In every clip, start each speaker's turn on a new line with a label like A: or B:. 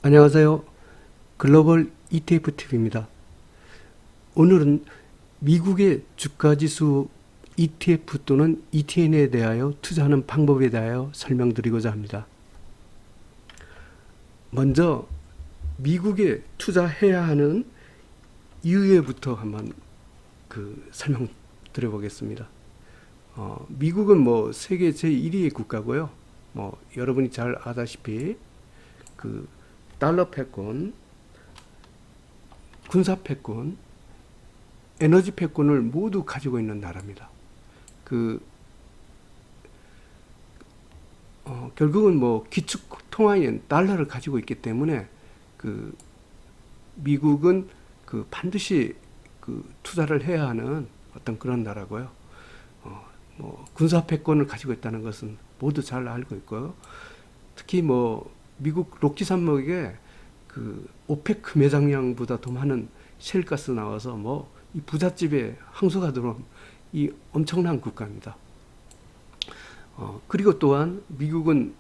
A: 안녕하세요. 글로벌 ETF TV입니다. 오늘은 미국의 주가지수 ETF 또는 ETN에 대하여 투자하는 방법에 대하여 설명드리고자 합니다. 먼저 미국에 투자해야 하는 이유에부터 한번 설명드려 보겠습니다. 미국은 세계 제1위의 국가고요. 여러분이 잘 아다시피 달러 패권, 군사 패권, 에너지 패권을 모두 가지고 있는 나라입니다. 결국은 기축 통화인 달러를 가지고 있기 때문에 미국은 반드시 투자를 해야 하는 어떤 그런 나라고요. 군사 패권을 가지고 있다는 것은 모두 잘 알고 있고요. 특히 미국 록키 산맥에 오펙 매장량보다 더 많은 셰일가스 나와서 이 부잣집에 항소가 들어온 이 엄청난 국가입니다. 그리고 또한 미국은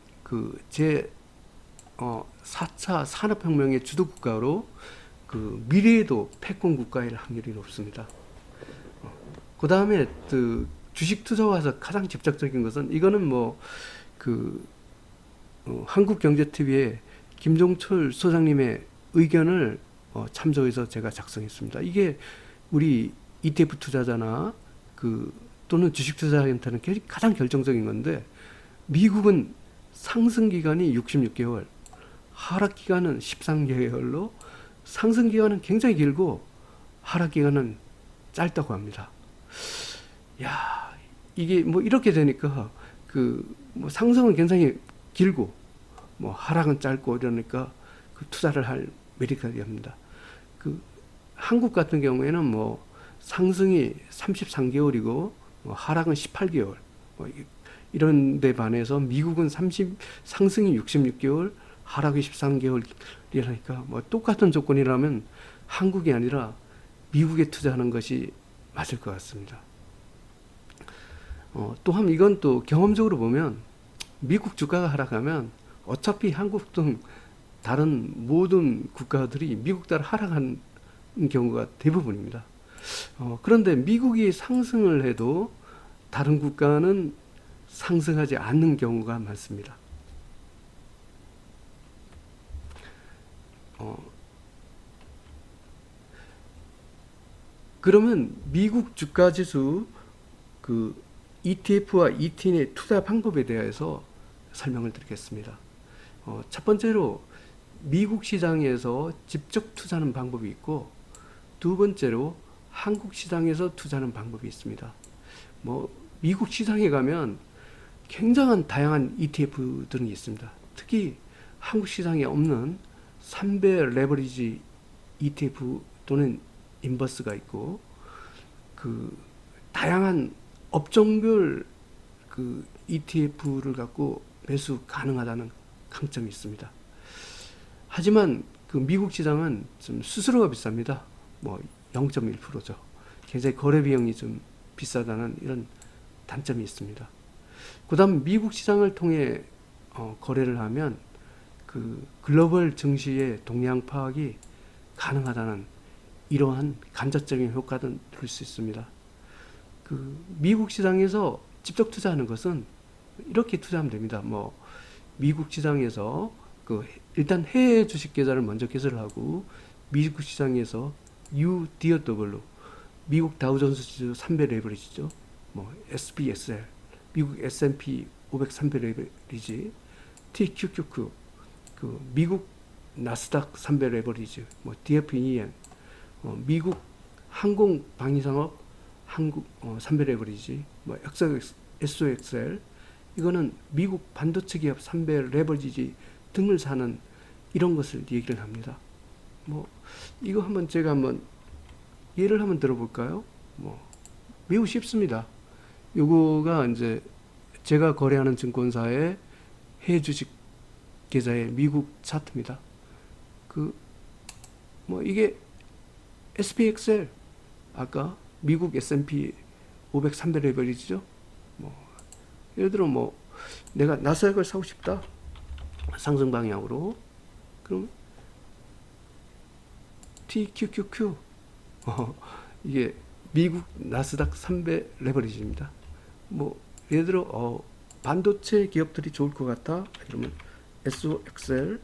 A: 제 4차 산업혁명의 주도 국가로 미래에도 패권 국가일 확률이 높습니다. 그 다음에 주식 투자와서 가장 직접적인 것은 이거는 한국경제TV의 김종철 소장님의 의견을 참조해서 제가 작성했습니다. 이게 우리 ETF 투자자나 또는 주식 투자자한테는 가장 결정적인 건데, 미국은 상승 기간이 66개월, 하락 기간은 13개월로 상승 기간은 굉장히 길고 하락 기간은 짧다고 합니다. 야, 이게 이렇게 되니까 상승은 굉장히 길고 하락은 짧고 이러니까 투자를 할 메리트가 합니다. 한국 같은 경우에는 상승이 33개월이고 하락은 18개월 이런 데 반해서 미국은 상승이 66개월, 하락이 13개월이라니까 똑같은 조건이라면 한국이 아니라 미국에 투자하는 것이 맞을 것 같습니다. 또한 이건 또 경험적으로 보면 미국 주가가 하락하면 어차피 한국 등 다른 모든 국가들이 미국 따라 하락하는 경우가 대부분입니다. 그런데 미국이 상승을 해도 다른 국가는 상승하지 않는 경우가 많습니다. 그러면 미국 주가지수 ETF와 ETN의 투자 방법에 대해서 설명을 드리겠습니다. 첫 번째로 미국 시장에서 직접 투자하는 방법이 있고, 두 번째로 한국 시장에서 투자하는 방법이 있습니다. 미국 시장에 가면 굉장한 다양한 ETF들이 있습니다. 특히 한국 시장에 없는 3배 레버리지 ETF 또는 인버스가 있고, 다양한 업종별 ETF를 갖고 매수 가능하다는 강점이 있습니다. 하지만 미국 시장은 좀 수수료가 비쌉니다. 0.1%죠. 굉장히 거래 비용이 좀 비싸다는 이런 단점이 있습니다. 그 다음 미국 시장을 통해 거래를 하면 글로벌 증시의 동향 파악이 가능하다는 이러한 간접적인 효과도 들 수 있습니다. 미국 시장에서 직접 투자하는 것은 이렇게 투자하면 됩니다. 미국 시장에서 일단 해외 주식 계좌를 먼저 개설을 하고, 미국 시장에서 UDW, 미국 다우존스 지수 3배 레버리지죠. SPXL, 미국 S&P 500 3배 레버리지, TQQQ, 미국 나스닥 3배 레버리지, DFEN, 미국 항공 방위산업 한국 3배 레버리지, SOXL, 이거는 미국 반도체 기업 3배 레버리지 등을 사는 이런 것을 얘기를 합니다. 이거 제가 예를 한번 들어볼까요? 매우 쉽습니다. 요거가 이제 제가 거래하는 증권사의 해외 주식 계좌의 미국 차트입니다. 이게 SPXL, 아까 미국 S&P 500 3배 레버리지죠. 예를 들어 내가 나스닥을 사고 싶다, 상승 방향으로. 그럼 TQQQ. 이게 미국 나스닥 300 레버리지입니다. 뭐 예를 들어 반도체 기업들이 좋을 것 같아 이러면 SOXL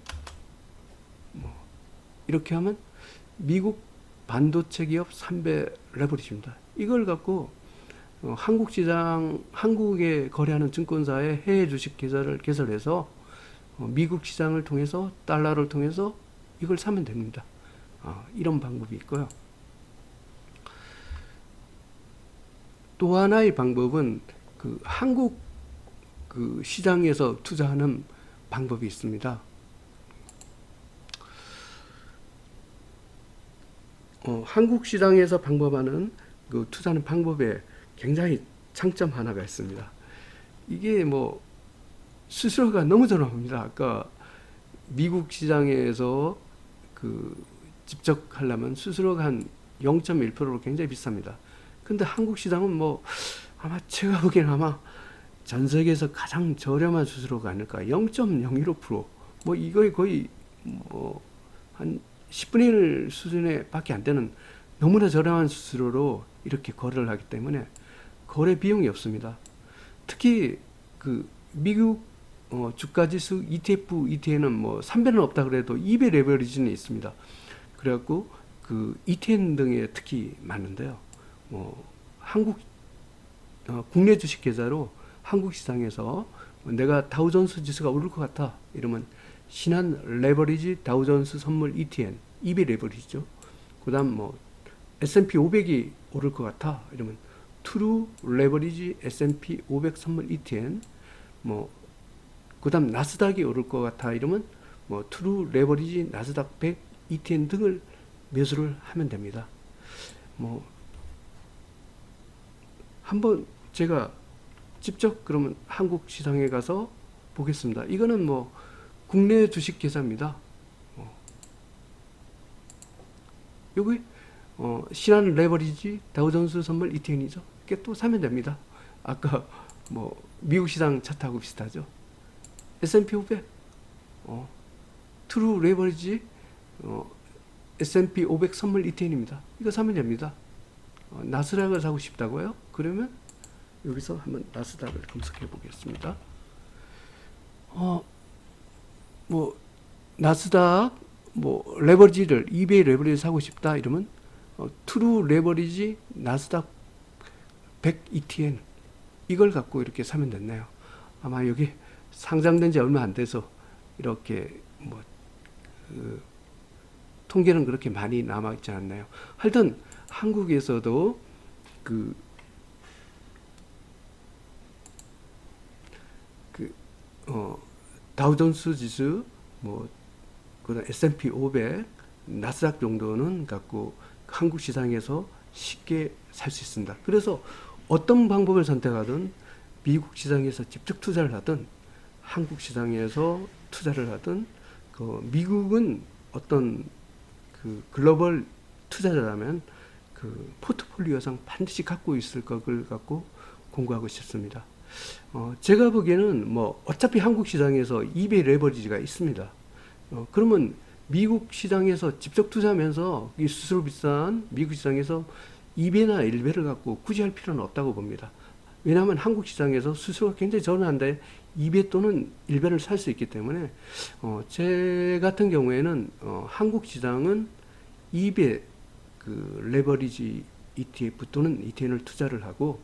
A: 뭐 이렇게 하면 미국 반도체 기업 300 레버리지입니다. 이걸 갖고 한국 시장, 한국에 거래하는 증권사의 해외 주식 계좌를 개설해서 미국 시장을 통해서 달러를 통해서 이걸 사면 됩니다. 이런 방법이 있고요. 또 하나의 방법은 그 한국 그 시장에서 투자하는 방법이 있습니다. 한국 시장에서 방법하는 그 투자하는 방법에 굉장히 장점 하나가 있습니다. 이게 뭐 수수료가 너무 저렴합니다. 아까 미국 시장에서 그 직접 하려면 수수료가 한 0.1%로 굉장히 비쌉니다. 근데 한국 시장은 뭐 아마 제가 보기에는 아마 전 세계에서 가장 저렴한 수수료가 아닐까. 0.015%. 뭐 이거에 거의 뭐 한 10분의 1 수준에 밖에 안 되는 너무나 저렴한 수수료로 이렇게 거래를 하기 때문에 거래 비용이 없습니다. 특히 그 미국 주가지수 ETF, ETN은 뭐 3배는 없다 그래도 2배 레버리지는 있습니다. 그래갖고 그 ETN 등에 특히 많은데요. 한국 국내 주식 계좌로 한국 시장에서 내가 다우존스 지수가 오를 것 같아 이러면 신한 레버리지 다우존스 선물 ETN 2배 레버리지죠. 그다음 뭐 S&P 500이 오를 것 같아 이러면 트루 레버리지 S&P 500 선물 ETN 뭐 그다음 나스닥이 오를 것 같아 이러면 뭐 트루 레버리지 나스닥 100 ETN 등을 매수를 하면 됩니다. 뭐 한번 제가 직접 그러면 한국 시장에 가서 보겠습니다. 이거는 뭐 국내 주식 계좌입니다. 여기 신한 레버리지 다우존스 선물 ETN이죠. 이게 또 사면 됩니다. 아까 뭐 미국 시장 차트하고 비슷하죠. S&P 500 트루 레버리지 S&P 500 선물 ETN입니다. 이거 사면 됩니다. 나스닥을 사고 싶다고요? 그러면 여기서 한번 나스닥을 검색해 보겠습니다. 뭐 나스닥 뭐 레버리지를 2배 레버리지 사고 싶다 이러면 트루 레버리지 나스닥 100 ETN 이걸 갖고 이렇게 사면 됐네요. 아마 여기 상장된 지 얼마 안 돼서 이렇게 뭐 통계는 그렇게 많이 남아있지 않나요. 하여튼 한국에서도 다우존스 지수 뭐 그다음 S&P 500 나스닥 정도는 갖고 한국 시장에서 쉽게 살 수 있습니다. 그래서 어떤 방법을 선택하든 미국 시장에서 직접 투자를 하든 한국 시장에서 투자를 하든 미국은 어떤 그 글로벌 투자자라면 그 포트폴리오상 반드시 갖고 있을 것을 갖고 공부하고 싶습니다. 제가 보기에는 뭐 어차피 한국 시장에서 2배 레버리지가 있습니다. 그러면 미국 시장에서 직접 투자하면서 이 수수료 비싼 미국 시장에서 2배나 1배를 갖고 굳이 할 필요는 없다고 봅니다. 왜냐하면 한국 시장에서 수수료가 굉장히 저렴한데 2배 또는 1배를 살 수 있기 때문에 제 같은 경우에는 한국 시장은 2배 그 레버리지 ETF 또는 ETN을 투자를 하고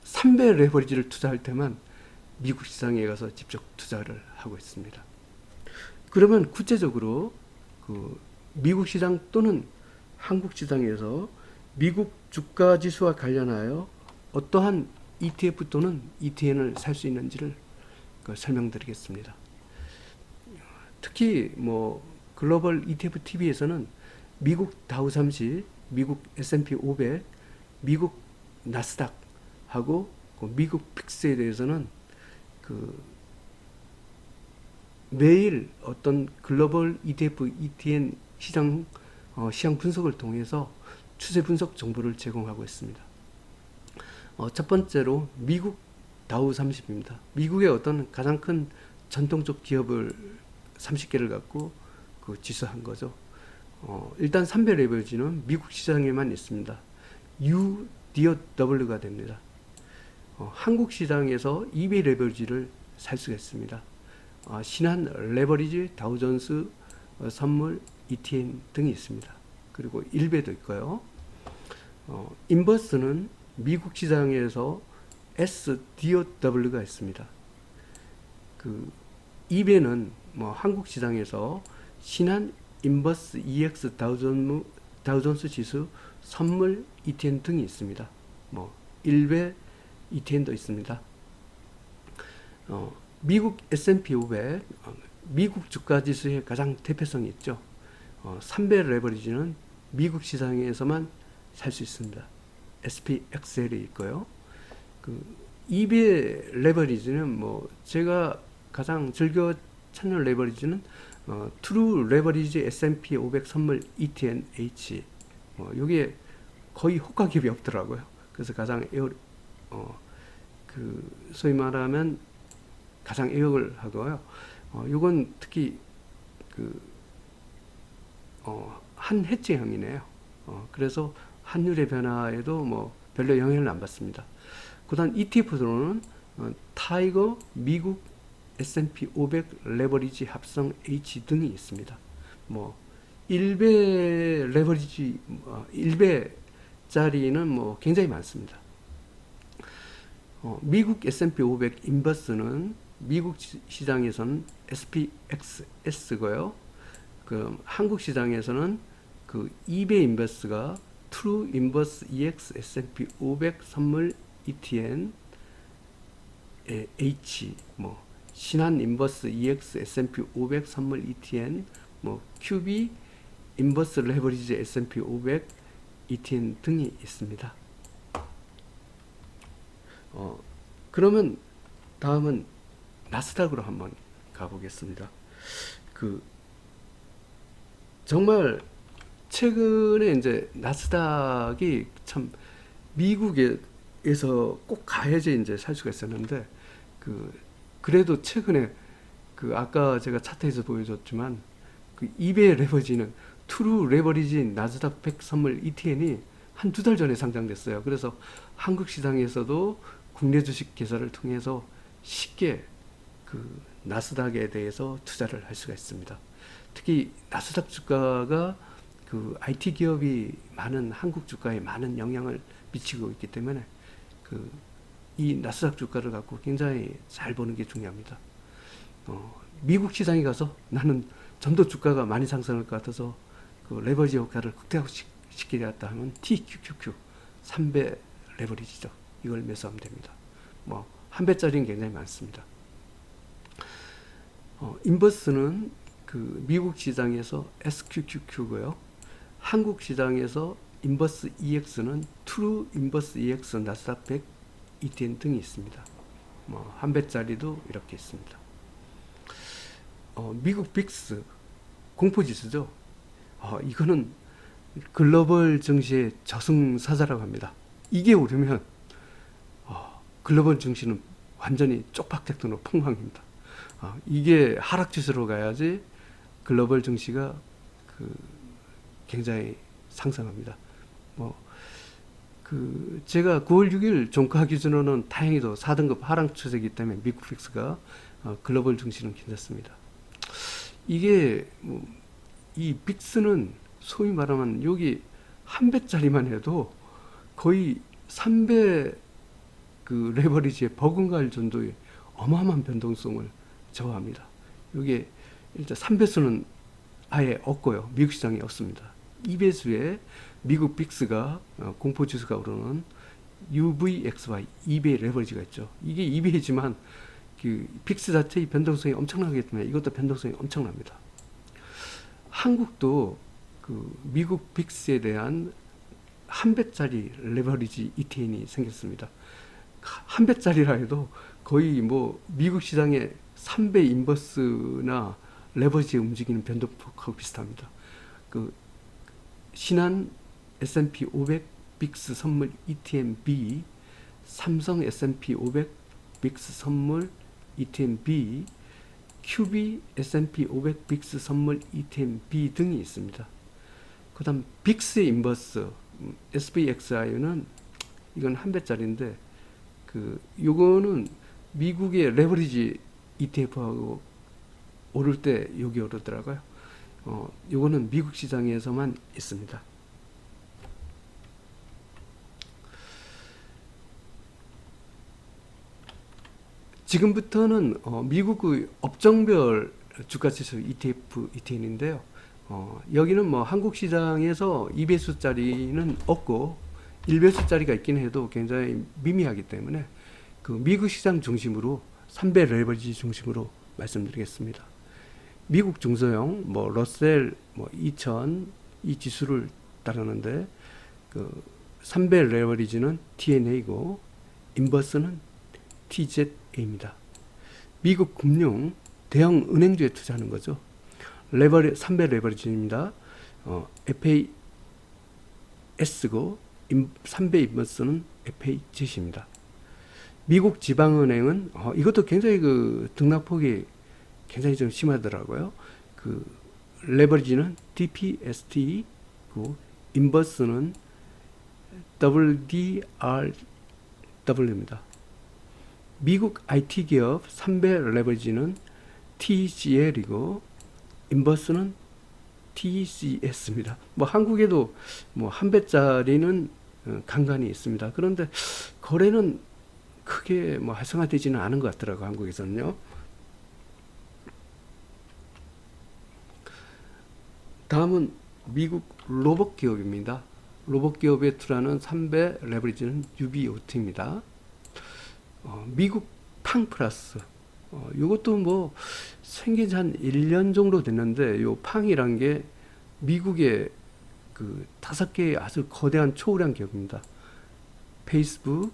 A: 3배 레버리지를 투자할 때만 미국 시장에 가서 직접 투자를 하고 있습니다. 그러면 구체적으로 미국 시장 또는 한국 시장에서 미국 주가 지수와 관련하여 어떠한 ETF 또는 ETN을 살 수 있는지를 설명드리겠습니다. 특히 뭐 글로벌 ETF TV에서는 미국 다우30, 미국 S&P 500, 미국 나스닥 하고 미국 픽스에 대해서는 매일 어떤 글로벌 ETF, ETN 시장 분석을 통해서 추세 분석 정보를 제공하고 있습니다. 첫 번째로 미국 다우 30입니다. 미국의 어떤 가장 큰 전통적 기업을 30개를 갖고 지수한 거죠. 일단 3배 레버리지는 미국 시장에만 있습니다. UDOW가 됩니다. 한국 시장에서 2배 레버리지를 살 수가 있습니다. 신한 레버리지, 다우존스 선물, ETN 등이 있습니다. 그리고 1배도 있고요. 인버스는 미국 시장에서 SDOW가 있습니다. 그 2배는 한국 시장에서 신한 인버스 EX 다우존스 지수 선물 ETN 등이 있습니다. 1배 ETN도 있습니다. 미국 S&P 500 미국 주가 지수의 가장 대표성이 있죠. 3배 레버리지는 미국 시장에서만 살 수 있습니다. SPXL이 있고요. 그 2배 레버리지는 제가 가장 즐겨 찾는 레버리지는 트루 레버리지 S&P 500 선물 ETNH 요게 거의 호가 갭이 없더라고요. 그래서 가장 소위 말하면 가장 애역을 하고요. 요건 특히 한 해지형이네요. 그래서 환율의 변화에도 별로 영향을 안 받습니다. 그다음 ETF로는 타이거 미국 S&P 500 레버리지 합성 H 등이 있습니다. 1배 레버리지 1배짜리는 굉장히 많습니다. 미국 S&P 500 인버스는 미국 시장에서는 SPXS고요. 한국 시장에서는 2배 인버스가 트루 인버스 EX S&P 500 선물 ETN H 신한 인버스 EX S&P 500 선물 ETN QB 인버스 레버리지 S&P 500 ETN 등이 있습니다. 그러면 다음은 나스닥으로 한번 가보겠습니다. 정말 최근에 이제 나스닥이 참 미국에서 꼭 가야지 이제 살 수가 있었는데 그래도 최근에 아까 제가 차트에서 보여줬지만 2배 레버리지는 트루 레버리지 나스닥 100 선물 ETN이 한 2달 전에 상장됐어요. 그래서 한국 시장에서도 국내 주식 계좌를 통해서 쉽게 나스닥에 대해서 투자를 할 수가 있습니다. 특히 나스닥 주가가 IT 기업이 많은 한국 주가에 많은 영향을 미치고 있기 때문에 이 나스닥 주가를 갖고 굉장히 잘 보는 게 중요합니다. 미국 시장에 가서 나는 전도 주가가 많이 상승할 것 같아서 레버리지 효과를 극대화시키겠다 하면 TQQQ 3배 레버리지죠. 이걸 매수하면 됩니다. 한 배짜리는 굉장히 많습니다. 인버스는 미국 시장에서 SQQQ고요. 한국 시장에서 인버스 EX는 트루 인버스 EX 나스닥 100 ETN 등이 있습니다. 한 배짜리도 이렇게 있습니다. 미국 빅스 공포지수죠. 이거는 글로벌 증시의 저승사자라고 합니다. 이게 오르면 글로벌 증시는 완전히 쪽박tech도로 폭망입니다. 이게 하락지수로 가야지 글로벌 증시가 굉장히 상승합니다. 제가 9월 6일 종가 기준으로는 다행히도 4등급 하락 추세이기 때문에 미국 빅스가 글로벌 증시는 괜찮습니다. 이게 이 빅스는 소위 말하면 여기 한 배짜리만 해도 거의 3배 레버리지에 버금갈 정도의 어마어마한 변동성을 저하합니다. 이게 일단 3배수는 아예 없고요. 미국 시장에 없습니다. 2배수에 미국 빅스가 공포지수가 오르는 UVXY 2배 레버리지가 있죠. 이게 2배이지만 빅스 자체의 변동성이 엄청나기 때문에 이것도 변동성이 엄청납니다. 한국도 미국 빅스에 대한 한 배짜리 레버리지 ETN이 생겼습니다. 한 배짜리라 해도 거의 미국 시장의 3배 인버스나 레버리지 움직이는 변동폭하고 비슷합니다. 신한 S&P 500 빅스 선물 ETN-B, 삼성 S&P 500 빅스 선물 ETN-B, QB S&P 500 빅스 선물 ETN-B 등이 있습니다. 그 다음 빅스 인버스 SPXI는 이건 한 배짜리인데 요거는 미국의 레버리지 ETF하고 오를 때 여기 오르더라고요. 요거는 미국 시장에서만 있습니다. 지금부터는 미국의 업종별 주가지수 ETF, ETN인데요. 여기는 뭐 한국 시장에서 2배수짜리는 없고 1배수짜리가 있긴 해도 굉장히 미미하기 때문에 그 미국 시장 중심으로 3배 레버리지 중심으로 말씀드리겠습니다. 미국 중소형 뭐 러셀 뭐 2000 이 지수를 따르는데 그 3배 레버리지는 TNA고 인버스는 TZA입니다. 미국 금융 대형 은행주에 투자하는 거죠. 3배 레버리지입니다. FAS고 3배 인버스는 FAZ입니다. 미국 지방은행은 이것도 굉장히 그 등락폭이 굉장히 좀 심하더라고요. 그 레버리지는 DPST고 인버스는 WDRW입니다. 미국 IT 기업 3배 레버리지는 TCL이고 인버스는 TCS입니다. 뭐 한국에도 뭐 한 배짜리는 간간히 있습니다. 그런데 거래는 크게 뭐 활성화되지는 않은 것 같더라고요. 한국에서는요. 다음은 미국 로봇 기업입니다. 로봇 기업에 투자하는 3배 레버리지는 UBOT입니다. 미국 팡플러스. 이것도 뭐 생긴 지 한 1년 정도 됐는데 요 팡이란 게 미국의 그 5개의 아주 거대한 초우량 기업입니다. 페이스북,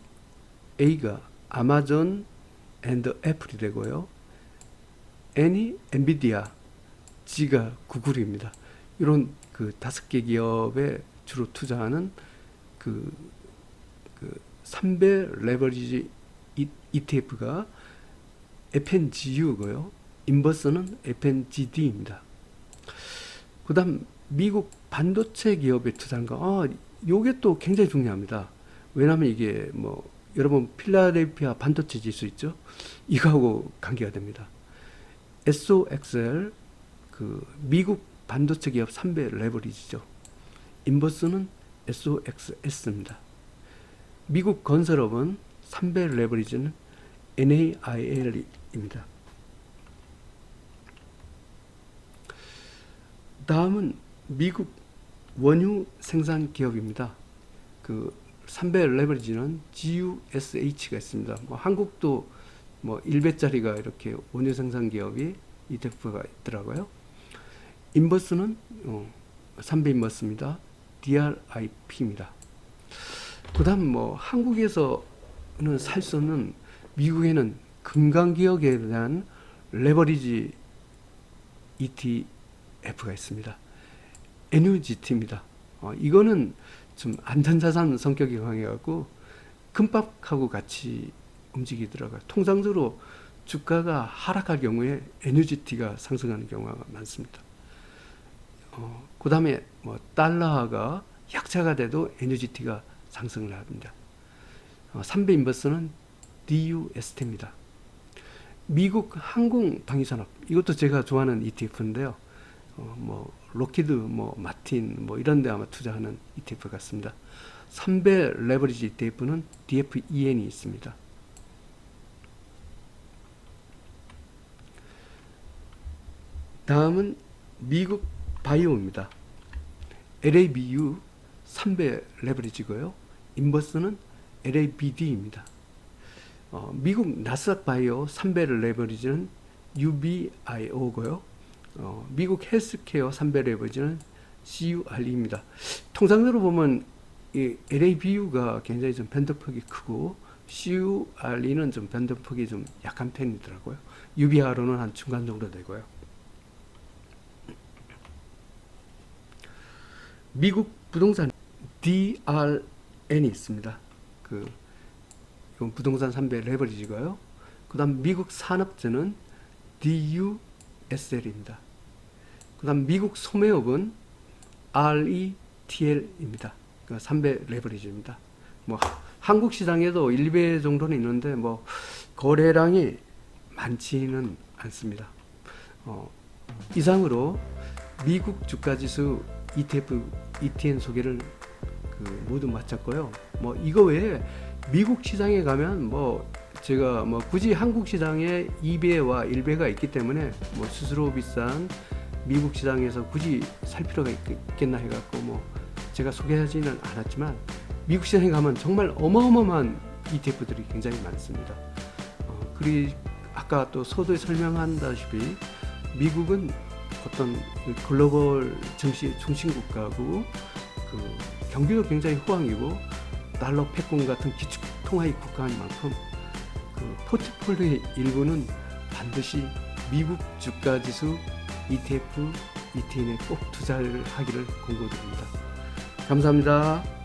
A: A가 아마존 앤드 애플이 되고요. N이 엔비디아, G가 구글입니다. 이런 그 5개 기업에 주로 투자하는 그 3배 레버리지 ETF가 FNGU고요. 인버스는 FNGD입니다. 그 다음 미국 반도체 기업에 투자한 거, 요게 또 굉장히 중요합니다. 왜냐하면 이게 뭐 여러분 필라델피아 반도체 지수 있죠? 이거하고 관계가 됩니다. SOXL 그 미국 반도체 기업 3배 레버리지죠. 인버스는 SOXS입니다. 미국 건설업은 3배 레버리지는 NAIL입니다. 다음은 미국 원유 생산 기업입니다. 그 3배 레버리지는 GUSH가 있습니다. 뭐 한국도 뭐 1배짜리가 이렇게 원유 생산 기업이 ETF가 있더라고요. 인버스는 3배 인버스입니다. DRIP입니다. 그 다음 뭐 한국에서는 살 수 없는 미국에는 금강기업에 대한 레버리지 ETF가 있습니다. NUGT입니다. 이거는 좀 안전자산 성격이 강해갖고 금값하고 같이 움직이더라고요. 통상적으로 주가가 하락할 경우에 NUGT가 상승하는 경우가 많습니다. 그 다음에 뭐 달러가 약자가 돼도 NUGT가 상승을 합니다. 3배 인버스는 DUST입니다. 미국 항공 방위산업, 이것도 제가 좋아하는 ETF인데요. 뭐 로키드, 뭐 마틴, 뭐 이런 데 아마 투자하는 ETF 같습니다. 3배 레버리지 ETF는 DFEN이 있습니다. 다음은 미국 바이오입니다. LABU 3배 레버리지고요. 인버스는 LABD입니다. 미국 나스닥 바이오 3배 레버리지는 UBIO고요. 미국 헬스케어 3배 레버리지는 CURE입니다. 통상적으로 보면 이 LABU가 굉장히 좀 변동폭이 크고 CURE는 좀 변동폭이 좀 약한 편이더라고요. UBRO는 한 중간 정도 되고요. 미국 부동산 DRN이 있습니다. 이건 부동산 3배 레버리지고요. 그 다음 미국 산업재는 DUSL입니다. 그 다음 미국 소매업은 RETL입니다. 3배 레버리지입니다. 뭐 한국 시장에도 1배 정도는 있는데 뭐 거래량이 많지는 않습니다. 이상으로 미국 주가지수 ETF, ETN 소개를 모두 마쳤고요. 뭐 이거 외에 미국 시장에 가면 뭐 제가 뭐 굳이 한국 시장에 2배와 1배가 있기 때문에 뭐 스스로 비싼 미국 시장에서 굳이 살 필요가 있겠나 해갖고 뭐 제가 소개하지는 않았지만 미국 시장에 가면 정말 어마어마한 ETF들이 굉장히 많습니다. 그리고 아까 또 서두에 설명한다시피 미국은 어떤 글로벌 증시 중심 국가고 경기도 굉장히 호황이고 달러 패권 같은 기축 통화의 국가인 만큼 포트폴리오의 일부는 반드시 미국 주가지수 ETF, ETN에 꼭 투자를 하기를 권고드립니다. 감사합니다.